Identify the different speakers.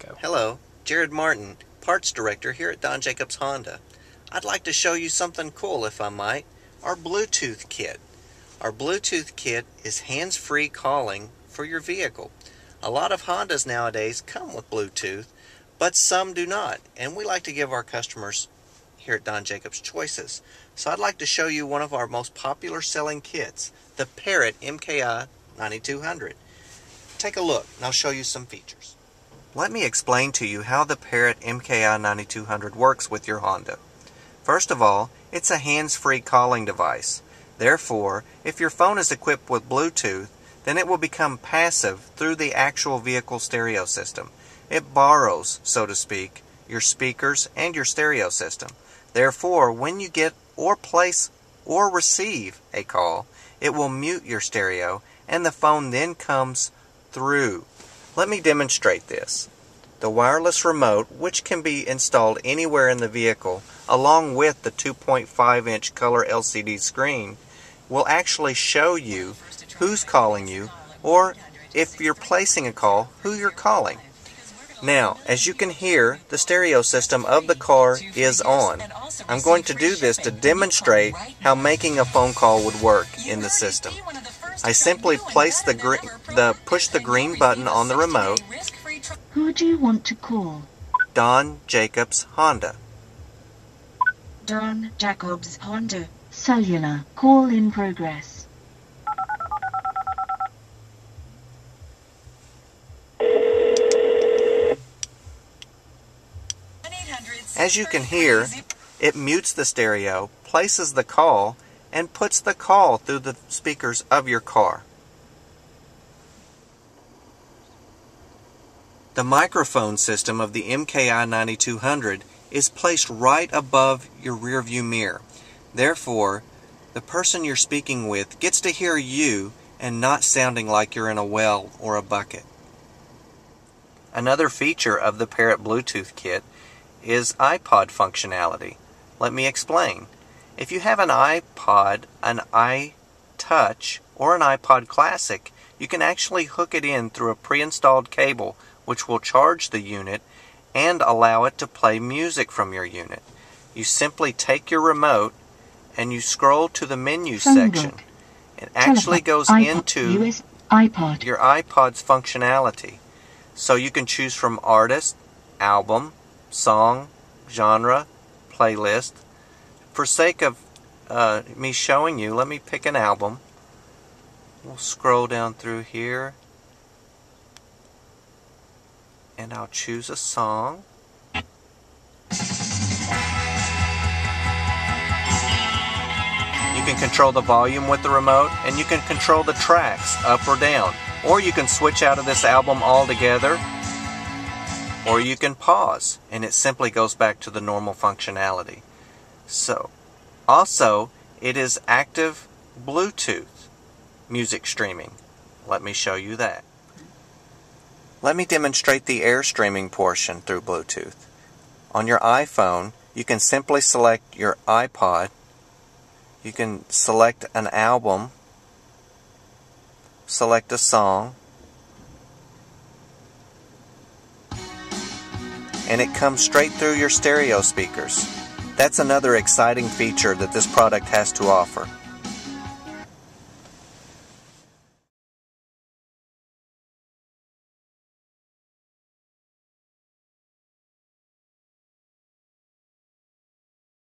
Speaker 1: video.
Speaker 2: Hello, Jared Martin, Parts Director here at Don Jacobs Honda. I'd like to show you something cool, if I might, our Bluetooth kit. Our Bluetooth kit is hands-free calling for your vehicle. A lot of Hondas nowadays come with Bluetooth, but some do not, and we like to give our customers here at Don Jacobs choices. So I'd like to show you one of our most popular selling kits, the Parrot MKI 9200. Take a look, and I'll show you some features. Let me explain to you how the Parrot MKI 9200 works with your Honda. First of all, it's a hands-free calling device. Therefore, if your phone is equipped with Bluetooth, then it will become passive through the actual vehicle stereo system. It borrows, so to speak, your speakers and your stereo system. Therefore, when you get or place or receive a call, it will mute your stereo and the phone then comes through. Let me demonstrate this. The wireless remote, which can be installed anywhere in the vehicle, along with the 2.5-inch color LCD screen, will actually show you who's calling you, or if you're placing a call, who you're calling. Now, as you can hear, the stereo system of the car is on. I'm going to do this to demonstrate how making a phone call would work in the system. I simply push the green button on the remote.
Speaker 3: Who do you want to call?
Speaker 2: Don Jacobs Honda.
Speaker 3: Don Jacobs Honda. Cellular call in progress.
Speaker 2: As you can hear, it mutes the stereo, places the call, and puts the call through the speakers of your car. The microphone system of the MKI 9200 is placed right above your rearview mirror. Therefore, the person you're speaking with gets to hear you and not sounding like you're in a well or a bucket. Another feature of the Parrot Bluetooth kit is iPod functionality. Let me explain. If you have an iPod, an iTouch, or an iPod Classic, you can actually hook it in through a pre-installed cable which will charge the unit and allow it to play music from your unit. You simply take your remote and you scroll to the menu section. It actually goes into your iPod's functionality. So you can choose from artist, album, song, genre, playlist. For sake of me showing you, let me pick an album. We'll scroll down through here and I'll choose a song. You can control the volume with the remote, and you can control the tracks up or down. Or you can switch out of this album altogether, or you can pause and it simply goes back to the normal functionality. So, also, it is active Bluetooth music streaming. Let me show you that. Let me demonstrate the air streaming portion through Bluetooth. On your iPhone, you can simply select your iPod. You can select an album, select a song, and it comes straight through your stereo speakers. That's another exciting feature that this product has to offer.